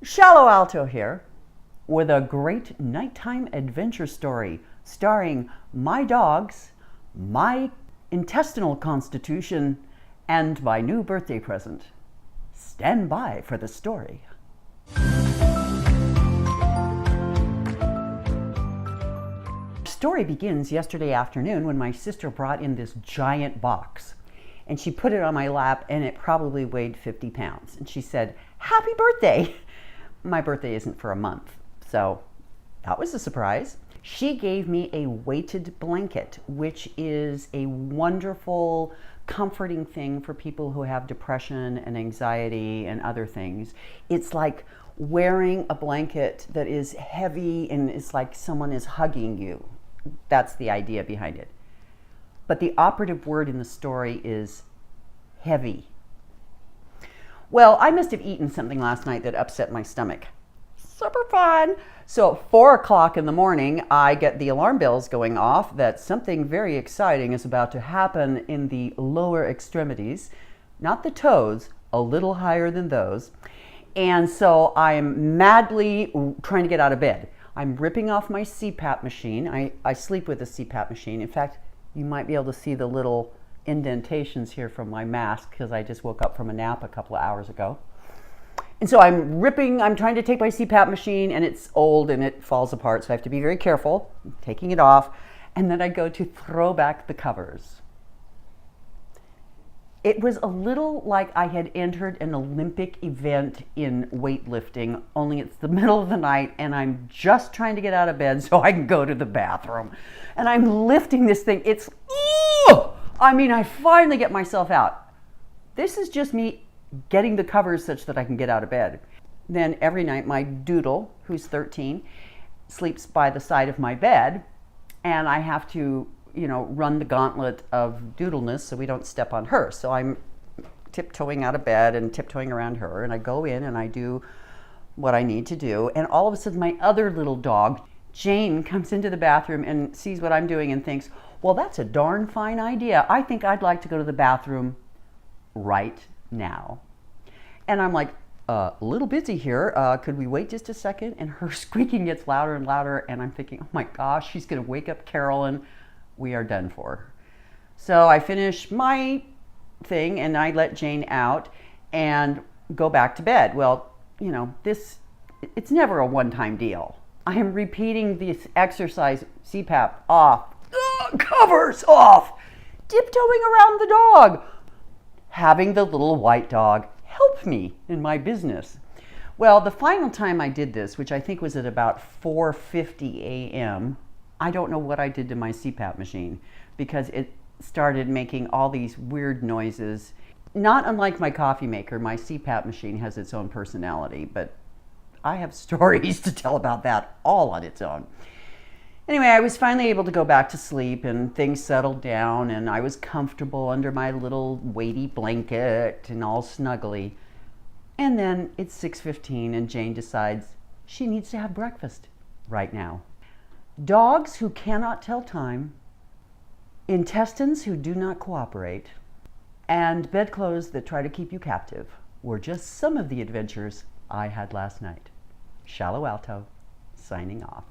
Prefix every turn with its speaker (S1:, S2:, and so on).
S1: Shallow Alto here with a great nighttime adventure story starring my dogs, my intestinal constitution, and my new birthday present. Stand by for the story. The story begins yesterday afternoon when my sister brought in this giant box. And she put it on my lap, and it probably weighed 50 pounds. And she said, "Happy birthday." My birthday isn't for a month, so that was a surprise. She gave me a weighted blanket, which is a wonderful, comforting thing for people who have depression and anxiety and other things. It's like wearing a blanket that is heavy and it's like someone is hugging you. That's the idea behind it. But the operative word in the story is heavy. Well, I must have eaten something last night that upset my stomach. Super fun. So at 4 o'clock in the morning, I get the alarm bells going off that something very exciting is about to happen in the lower extremities, not the toes, a little higher than those. And so I'm madly trying to get out of bed. I'm ripping off my CPAP machine. I sleep with a CPAP machine. In fact, you might be able to see the little indentations here from my mask because I just woke up from a nap a couple of hours ago. And so I'm trying to take my CPAP machine, and it's old and it falls apart, so I have to be very careful. I'm taking it off, and then I go to throw back the covers. It was a little like I had entered an Olympic event in weightlifting, only it's the middle of the night and I'm just trying to get out of bed so I can go to the bathroom. And I'm lifting this thing. I finally get myself out. This is just me getting the covers such that I can get out of bed. Then every night my doodle, who's 13, sleeps by the side of my bed, and I have to run the gauntlet of doodleness so we don't step on her. So I'm tiptoeing out of bed and tiptoeing around her, and I go in and I do what I need to do. And all of a sudden my other little dog, Jane, comes into the bathroom and sees what I'm doing and thinks, well, that's a darn fine idea. I think I'd like to go to the bathroom right now. And I'm like, a little busy here. Could we wait just a second? And her squeaking gets louder and louder. And I'm thinking, oh my gosh, she's going to wake up Carolyn. We are done for. So I finish my thing and I let Jane out and go back to bed. Well, it's never a one-time deal. I am repeating this exercise, CPAP off, covers off, tiptoeing around the dog, having the little white dog help me in my business. Well, the final time I did this, which I think was at about 4:50 a.m., I don't know what I did to my CPAP machine because it started making all these weird noises. Not unlike my coffee maker, my CPAP machine has its own personality, but I have stories to tell about that all on its own. Anyway, I was finally able to go back to sleep and things settled down and I was comfortable under my little weighty blanket and all snuggly. And then it's 6:15 and Jane decides she needs to have breakfast right now. Dogs who cannot tell time, intestines who do not cooperate, and bedclothes that try to keep you captive were just some of the adventures I had last night. Shallow Alto, signing off.